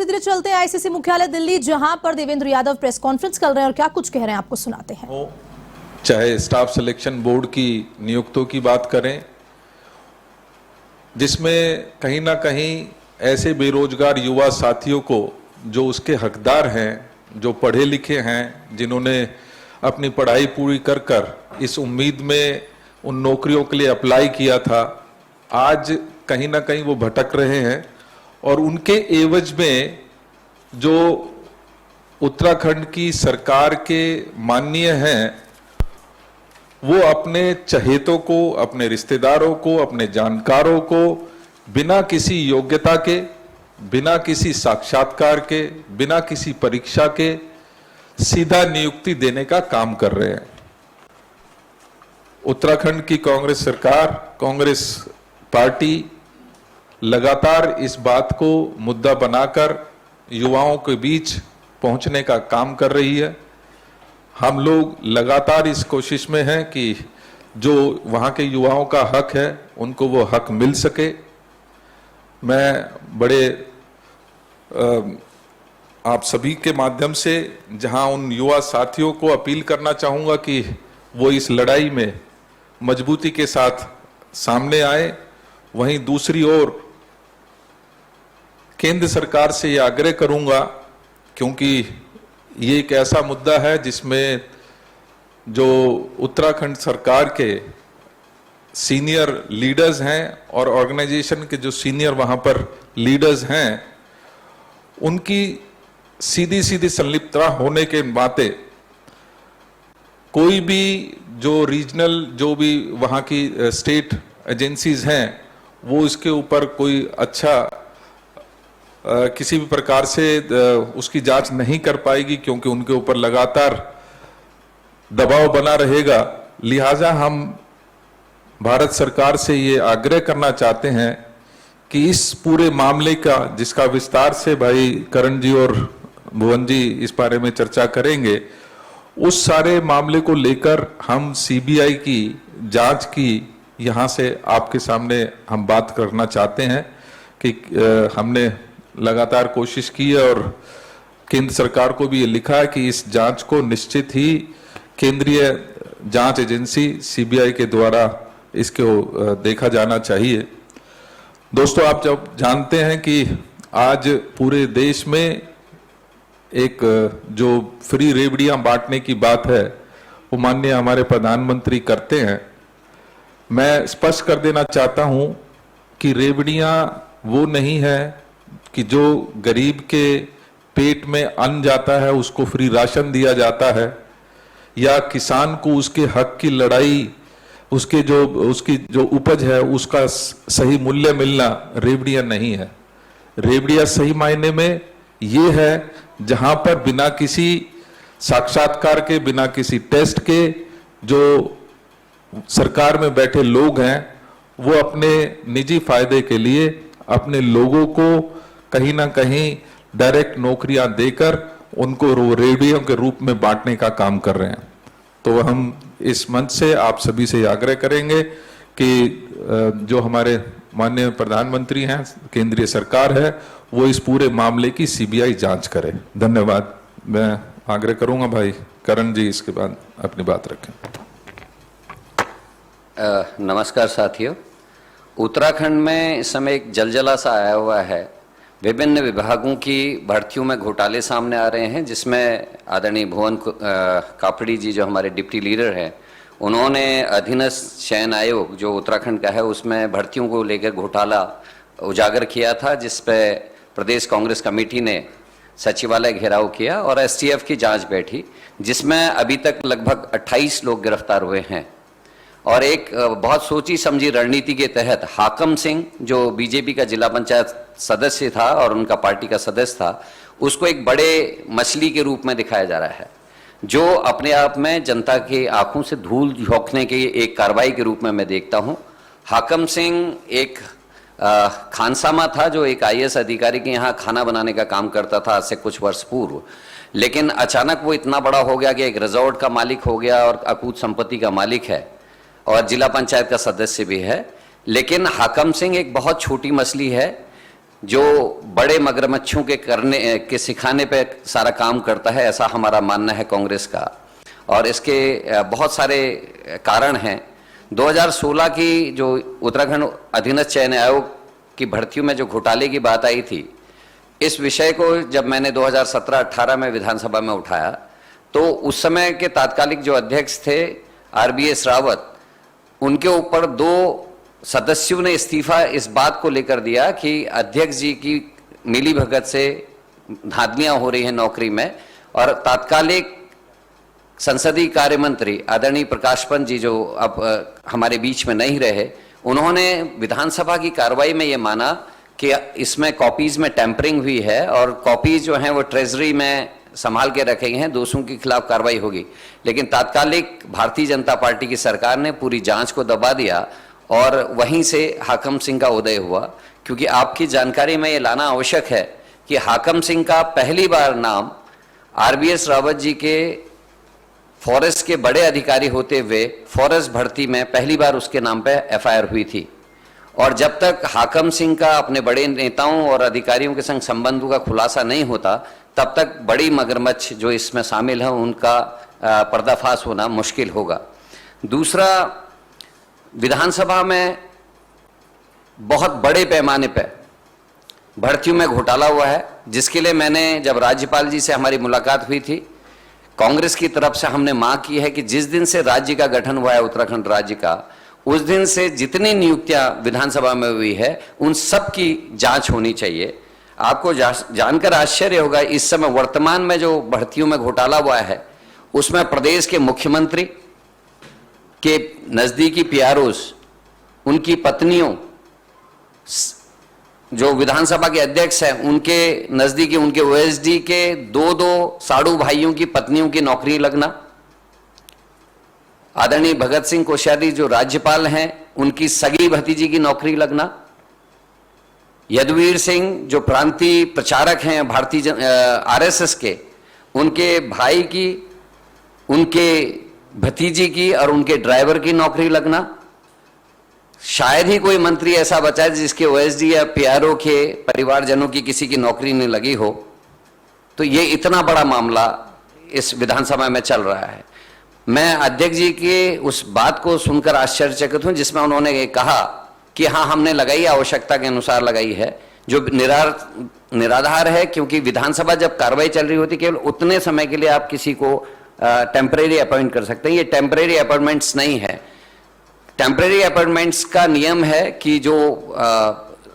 सीधे चलते हैं आईसीसी मुख्यालय दिल्ली, जहां पर देवेंद्र यादव प्रेस कॉन्फ्रेंस कर रहे हैं और क्या कुछ कह रहे हैं आपको सुनाते हैं। चाहे स्टाफ सिलेक्शन बोर्ड की नियुक्तियों की बात करें, जिसमें कहीं ना कहीं ऐसे बेरोजगार युवा साथियों को जो उसके हकदार हैं, जो पढ़े लिखे हैं, जिन्होंने अपनी पढ़ाई पूरी कर कर इस उम्मीद में उन नौकरियों के लिए अप्लाई किया था, आज कहीं ना कहीं वो भटक रहे हैं और उनके एवज में जो उत्तराखंड की सरकार के माननीय हैं, वो अपने चहेतों को, अपने रिश्तेदारों को, अपने जानकारों को बिना किसी योग्यता के, बिना किसी साक्षात्कार के, बिना किसी परीक्षा के सीधा नियुक्ति देने का काम कर रहे हैं। उत्तराखंड की कांग्रेस सरकार, कांग्रेस पार्टी लगातार इस बात को मुद्दा बनाकर युवाओं के बीच पहुंचने का काम कर रही है। हम लोग लगातार इस कोशिश में हैं कि जो वहां के युवाओं का हक है, उनको वो हक मिल सके। मैं बड़े आप सभी के माध्यम से जहां उन युवा साथियों को अपील करना चाहूंगा कि वो इस लड़ाई में मजबूती के साथ सामने आए, वहीं दूसरी ओर केंद्र सरकार से ये आग्रह करूंगा, क्योंकि ये एक ऐसा मुद्दा है जिसमें जो उत्तराखंड सरकार के सीनियर लीडर्स हैं और ऑर्गेनाइजेशन के जो सीनियर वहां पर लीडर्स हैं, उनकी सीधी सीधी संलिप्तता होने के नाते कोई भी जो रीजनल, जो भी वहां की स्टेट एजेंसीज हैं, वो इसके ऊपर कोई अच्छा किसी भी प्रकार से उसकी जांच नहीं कर पाएगी, क्योंकि उनके ऊपर लगातार दबाव बना रहेगा। लिहाजा हम भारत सरकार से ये आग्रह करना चाहते हैं कि इस पूरे मामले का, जिसका विस्तार से भाई करण जी और भुवन जी इस बारे में चर्चा करेंगे, उस सारे मामले को लेकर हम सीबीआई की जांच की यहाँ से आपके सामने हम बात करना चाहते हैं कि हमने लगातार कोशिश की है और केंद्र सरकार को भी ये लिखा है कि इस जांच को निश्चित ही केंद्रीय जांच एजेंसी सीबीआई के द्वारा इसको देखा जाना चाहिए। दोस्तों, आप जब जानते हैं कि आज पूरे देश में एक जो फ्री रेवड़ियां बांटने की बात है, वो माननीय हमारे प्रधानमंत्री करते हैं। मैं स्पष्ट कर देना चाहता हूं कि रेवड़ियां वो नहीं है कि जो गरीब के पेट में अन्न जाता है उसको फ्री राशन दिया जाता है, या किसान को उसके हक की लड़ाई, उसकी जो उपज है उसका सही मूल्य मिलना रेवड़ियां नहीं है। रेवड़ियां सही मायने में ये है जहां पर बिना किसी साक्षात्कार के, बिना किसी टेस्ट के, जो सरकार में बैठे लोग हैं वो अपने निजी फायदे के लिए अपने लोगों को कहीं ना कहीं डायरेक्ट नौकरियां देकर उनको रेवड़ियों के रूप में बांटने का काम कर रहे हैं। तो हम इस मंच से आप सभी से आग्रह करेंगे कि जो हमारे माननीय प्रधानमंत्री हैं, केंद्रीय सरकार है, वो इस पूरे मामले की सीबीआई जांच करे। धन्यवाद। मैं आग्रह करूंगा भाई करण जी इसके बाद अपनी बात रखें। नमस्कार साथियों, उत्तराखंड में इस समय एक जलजला सा आया हुआ है। विभिन्न विभागों की भर्तियों में घोटाले सामने आ रहे हैं, जिसमें आदरणीय भुवन कापड़ी जी जो हमारे डिप्टी लीडर हैं, उन्होंने अधीनस्थ चयन आयोग जो उत्तराखंड का है उसमें भर्तियों को लेकर घोटाला उजागर किया था, जिस पे प्रदेश कांग्रेस कमेटी ने सचिवालय घेराव किया और एसटीएफ की जांच बैठी, जिसमें अभी तक लगभग 28 लोग गिरफ्तार हुए हैं। और एक बहुत सोची समझी रणनीति के तहत हाकम सिंह जो बीजेपी का जिला पंचायत सदस्य था और उनका पार्टी का सदस्य था, उसको एक बड़े मछली के रूप में दिखाया जा रहा है, जो अपने आप में जनता की आंखों से धूल झोंकने की एक कार्रवाई के रूप में मैं देखता हूं। हाकम सिंह एक खानसामा था जो एक आईएएस अधिकारी के यहाँ खाना बनाने का काम करता था आज से कुछ वर्ष पूर्व, लेकिन अचानक वो इतना बड़ा हो गया कि एक रिजॉर्ट का मालिक हो गया और अकूत संपत्ति का मालिक है और जिला पंचायत का सदस्य भी है। लेकिन हाकम सिंह एक बहुत छोटी मछली है जो बड़े मगरमच्छों के करने के सिखाने पे सारा काम करता है, ऐसा हमारा मानना है कांग्रेस का। और इसके बहुत सारे कारण हैं। 2016 की जो उत्तराखंड अधीनस्थ चयन आयोग की भर्तियों में जो घोटाले की बात आई थी, इस विषय को जब मैंने 2017-18 में विधानसभा में उठाया, तो उस समय के तात्कालिक जो अध्यक्ष थे RBS रावत, उनके ऊपर 2 सदस्यों ने इस्तीफा इस बात को लेकर दिया कि अध्यक्ष जी की मिलीभगत से धांधलियां हो रही हैं नौकरी में। और तात्कालिक संसदीय कार्य मंत्री आदरणीय प्रकाश पंत जी, जो अब हमारे बीच में नहीं रहे, उन्होंने विधानसभा की कार्रवाई में ये माना कि इसमें कॉपीज में टेम्परिंग हुई है और कॉपीज जो हैं वो ट्रेजरी में संभाल के रखे गए हैं, दोषियों के खिलाफ कार्रवाई होगी। लेकिन तात्कालिक भारतीय जनता पार्टी की सरकार ने पूरी जांच को दबा दिया और वहीं से हाकम सिंह का उदय हुआ। क्योंकि आपकी जानकारी में ये लाना आवश्यक है कि हाकम सिंह का पहली बार नाम RBS रावत जी के फॉरेस्ट के बड़े अधिकारी होते हुए फॉरेस्ट भर्ती में पहली बार उसके नाम पे FIR हुई थी। और जब तक हाकम सिंह का अपने बड़े नेताओं और अधिकारियों के संग संबंधों का खुलासा नहीं होता, तब तक बड़ी मगरमच्छ जो इसमें शामिल है उनका पर्दाफाश होना मुश्किल होगा। दूसरा, विधानसभा में बहुत बड़े पैमाने पर भर्तियों में घोटाला हुआ है, जिसके लिए मैंने जब राज्यपाल जी से हमारी मुलाकात हुई थी, कांग्रेस की तरफ से हमने मांग की है कि जिस दिन से राज्य का गठन हुआ है, उत्तराखंड राज्य का, उस दिन से जितनी नियुक्तियां विधानसभा में हुई है उन सब की जांच होनी चाहिए। आपको जानकर आश्चर्य होगा, इस समय वर्तमान में जो भर्तियों में घोटाला हुआ है उसमें प्रदेश के मुख्यमंत्री के नजदीकी PROs, उनकी पत्नियों, जो विधानसभा के अध्यक्ष हैं उनके नजदीकी उनके OSD के 2 साड़ू भाइयों की पत्नियों की नौकरी लगना, आदरणीय भगत सिंह कोश्यारी जो राज्यपाल हैं उनकी सगी भतीजी की नौकरी लगना, यदुवीर सिंह जो प्रांतीय प्रचारक हैं भारतीय RSS के, उनके भाई की, उनके भतीजी की और उनके ड्राइवर की नौकरी लगना। शायद ही कोई मंत्री ऐसा बचा है जिसके OSD या PRO के परिवारजनों की किसी की नौकरी नहीं लगी हो। तो ये इतना बड़ा मामला इस विधानसभा में चल रहा है। मैं अध्यक्ष जी की उस बात को सुनकर आश्चर्यचकित हूं जिसमें उन्होंने ये कहा कि हाँ, हमने लगाई, आवश्यकता के अनुसार लगाई है, जो निराधार है। क्योंकि विधानसभा जब कार्रवाई चल रही होती, केवल उतने समय के लिए आप किसी को टेम्परेरी अपॉइंट कर सकते हैं। ये टेम्परेरी अपॉइंटमेंट्स नहीं है। टेम्परेरी अपॉइंटमेंट्स का नियम है कि जो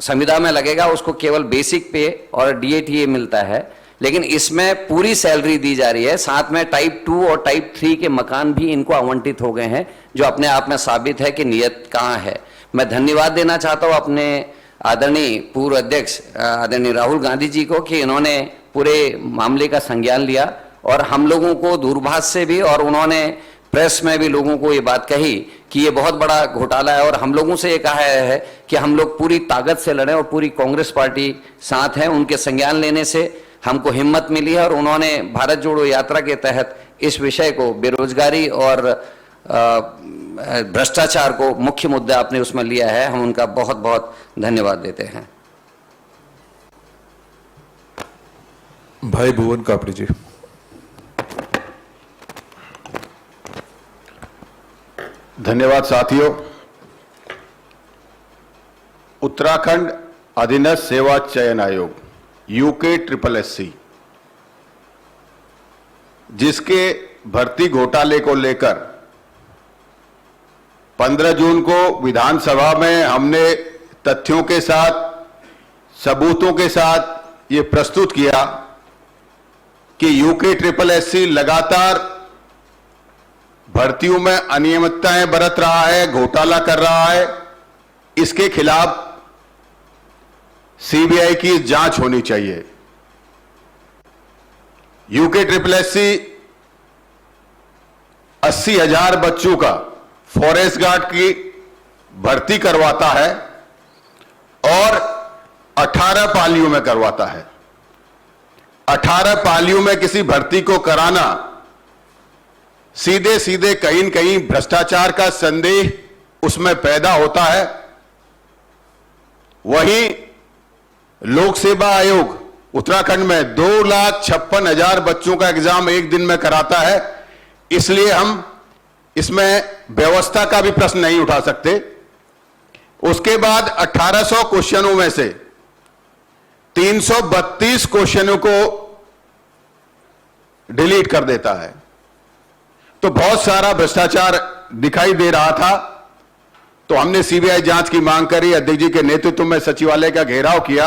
संविदा में लगेगा उसको केवल बेसिक पे और DATA मिलता है, लेकिन इसमें पूरी सैलरी दी जा रही है। साथ में टाइप 2 और टाइप 3 के मकान भी इनको आवंटित हो गए हैं, जो अपने आप में साबित है कि नियत कहाँ है। मैं धन्यवाद देना चाहता हूँ अपने आदरणीय पूर्व अध्यक्ष आदरणीय राहुल गांधी जी को कि इन्होंने पूरे मामले का संज्ञान लिया और हम लोगों को दूरभाष से भी, और उन्होंने प्रेस में भी लोगों को ये बात कही कि ये बहुत बड़ा घोटाला है। और हम लोगों से ये कहा है कि हम लोग पूरी ताकत से लड़ें और पूरी कांग्रेस पार्टी साथ है। उनके संज्ञान लेने से हमको हिम्मत मिली है और उन्होंने भारत जोड़ो यात्रा के तहत इस विषय को, बेरोजगारी और भ्रष्टाचार को मुख्य मुद्दा आपने उसमें लिया है। हम उनका बहुत बहुत धन्यवाद देते हैं। भाई भुवन कापड़ी जी। धन्यवाद साथियों। उत्तराखंड अधीनस्थ सेवा चयन आयोग UKSSC, जिसके भर्ती घोटाले को लेकर 15 जून को विधानसभा में हमने तथ्यों के साथ, सबूतों के साथ ये प्रस्तुत किया कि UKSSC लगातार भर्तियों में अनियमितताएं बरत रहा है, घोटाला कर रहा है। इसके खिलाफ CBI की जांच होनी चाहिए। UKSSC 80,000 बच्चों का फॉरेस्ट गार्ड की भर्ती करवाता है और 18 पालियों में करवाता है। 18 पालियों में किसी भर्ती को कराना सीधे सीधे कहीं न कहीं भ्रष्टाचार का संदेह उसमें पैदा होता है। वहीं लोक सेवा आयोग उत्तराखंड में 2,56,000 बच्चों का एग्जाम एक दिन में कराता है, इसलिए हम इसमें व्यवस्था का भी प्रश्न नहीं उठा सकते। उसके बाद 1800 क्वेश्चनों में से 332 क्वेश्चनों को डिलीट कर देता है। तो बहुत सारा भ्रष्टाचार दिखाई दे रहा था। तो हमने सीबीआई जांच की मांग करी, अध्यक्ष जी के नेतृत्व में सचिवालय का घेराव किया।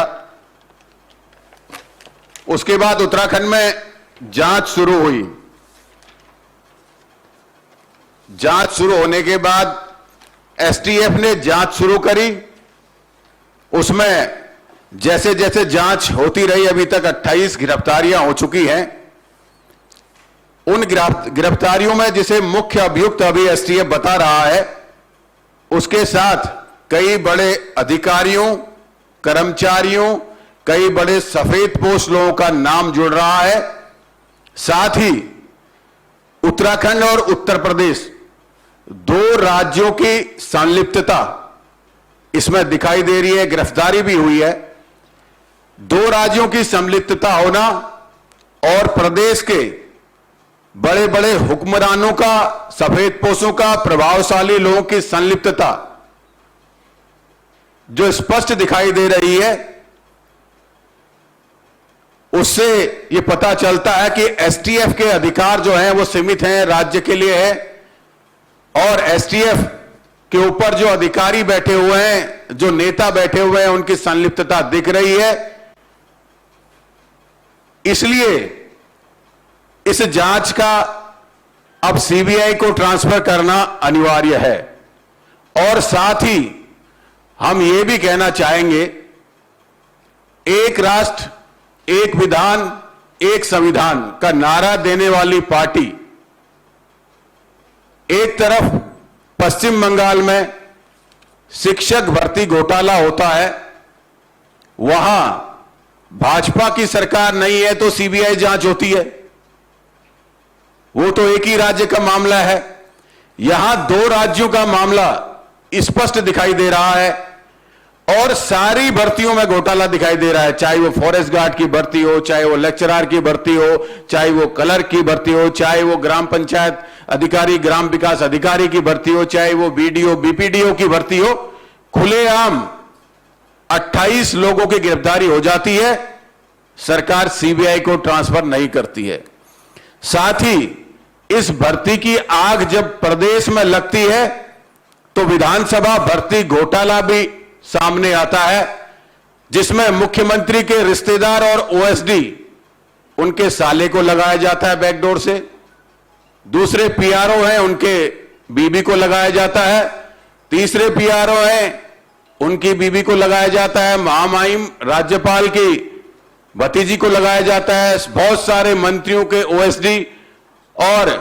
उसके बाद उत्तराखंड में जांच शुरू हुई। जांच शुरू होने के बाद एसटीएफ ने जांच शुरू करी। उसमें जैसे जैसे जांच होती रही, अभी तक 28 गिरफ्तारियां हो चुकी हैं। उन गिरफ्तारियों में जिसे मुख्य अभियुक्त अभी एसटीएफ बता रहा है, उसके साथ कई बड़े अधिकारियों, कर्मचारियों, कई बड़े सफेदपोश लोगों का नाम जुड़ रहा है। साथ ही उत्तराखंड और उत्तर प्रदेश, 2 राज्यों की संलिप्तता इसमें दिखाई दे रही है। गिरफ्तारी भी हुई है। 2 राज्यों की संलिप्तता होना और प्रदेश के बड़े बड़े हुक्मरानों का, सफेदपोशों का, प्रभावशाली लोगों की संलिप्तता जो स्पष्ट दिखाई दे रही है, उससे यह पता चलता है कि एसटीएफ के अधिकार जो हैं वो सीमित हैं, राज्य के लिए है। और एसटीएफ के ऊपर जो अधिकारी बैठे हुए हैं, जो नेता बैठे हुए हैं, उनकी संलिप्तता दिख रही है। इसलिए इस जांच का अब सीबीआई को ट्रांसफर करना अनिवार्य है। और साथ ही हम यह भी कहना चाहेंगे, एक राष्ट्र, एक विधान, एक संविधान का नारा देने वाली पार्टी एक तरफ पश्चिम बंगाल में शिक्षक भर्ती घोटाला होता है, वहां भाजपा की सरकार नहीं है तो सीबीआई जांच होती है। वो तो एक ही राज्य का मामला है। यहां 2 राज्यों का मामला स्पष्ट दिखाई दे रहा है और सारी भर्तियों में घोटाला दिखाई दे रहा है, चाहे वो फॉरेस्ट गार्ड की भर्ती हो, चाहे वो लेक्चरर की भर्ती हो, चाहे वो क्लर्क की भर्ती हो, चाहे वो ग्राम पंचायत अधिकारी, ग्राम विकास अधिकारी की भर्ती हो, चाहे वो बीडीओ, बीपीडीओ की भर्ती हो। खुलेआम 28 लोगों की गिरफ्तारी हो जाती है, सरकार सीबीआई को ट्रांसफर नहीं करती है। साथ ही इस भर्ती की आग जब प्रदेश में लगती है तो विधानसभा भर्ती घोटाला भी सामने आता है, जिसमें मुख्यमंत्री के रिश्तेदार और ओएसडी, उनके साले को लगाया जाता है बैकडोर से। दूसरे पीआरओ हैं, उनके बीबी को लगाया जाता है। तीसरे पीआरओ हैं, उनकी बीबी को लगाया जाता है। महामहिम राज्यपाल की भतीजी को लगाया जाता है। बहुत सारे मंत्रियों के ओएसडी और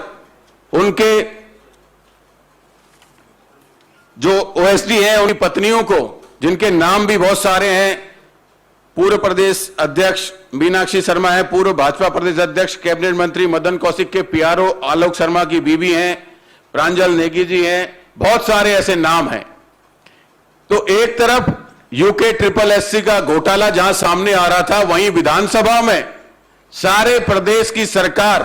उनके जो ओएसडी हैं, उनकी पत्नियों को, जिनके नाम भी बहुत सारे हैं। पूर्व प्रदेश अध्यक्ष मीनाक्षी शर्मा है, पूर्व भाजपा प्रदेश अध्यक्ष कैबिनेट मंत्री मदन कौशिक के पीआरओ आलोक शर्मा की बीवी हैं, प्रांजल नेगी जी हैं, बहुत सारे ऐसे नाम हैं। तो एक तरफ यूके SSS का घोटाला जहां सामने आ रहा था, वहीं विधानसभा में सारे प्रदेश की सरकार,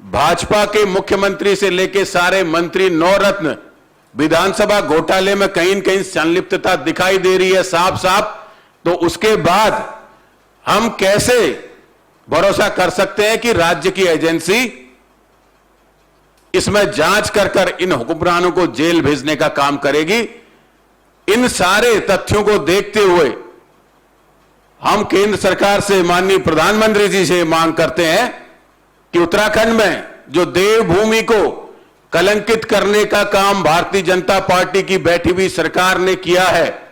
भाजपा के मुख्यमंत्री से लेकर सारे मंत्री, 9 रत्न, विधानसभा घोटाले में कहीं न कहीं संलिप्तता दिखाई दे रही है साफ साफ। तो उसके बाद हम कैसे भरोसा कर सकते हैं कि राज्य की एजेंसी इसमें जांच कर इन हुक्मरानों को जेल भेजने का काम करेगी? इन सारे तथ्यों को देखते हुए हम केंद्र सरकार से, माननीय प्रधानमंत्री जी से मांग करते हैं कि उत्तराखंड में जो देवभूमि को कलंकित करने का काम भारतीय जनता पार्टी की बैठी हुई सरकार ने किया है,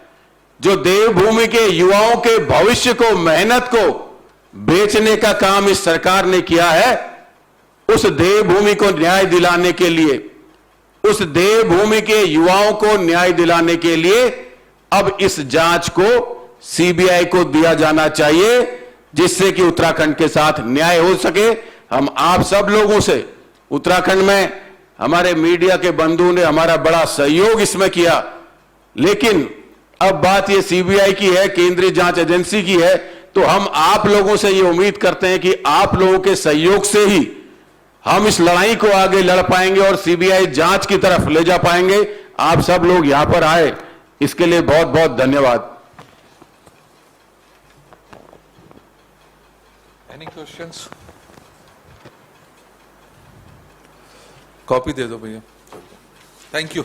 जो देवभूमि के युवाओं के भविष्य को, मेहनत को बेचने का काम इस सरकार ने किया है, उस देवभूमि को न्याय दिलाने के लिए, उस देवभूमि के युवाओं को न्याय दिलाने के लिए अब इस जांच को सीबीआई को दिया जाना चाहिए, जिससे कि उत्तराखंड के साथ न्याय हो सके। हम आप सब लोगों से, उत्तराखंड में हमारे मीडिया के बंधु ने हमारा बड़ा सहयोग इसमें किया, लेकिन अब बात ये सीबीआई की है, केंद्रीय जांच एजेंसी की है, तो हम आप लोगों से ये उम्मीद करते हैं कि आप लोगों के सहयोग से ही हम इस लड़ाई को आगे लड़ पाएंगे और सीबीआई जांच की तरफ ले जा पाएंगे। आप सब लोग यहां पर आए, इसके लिए बहुत बहुत धन्यवाद। Any questions? कॉपी दे दो भैया। Thank you.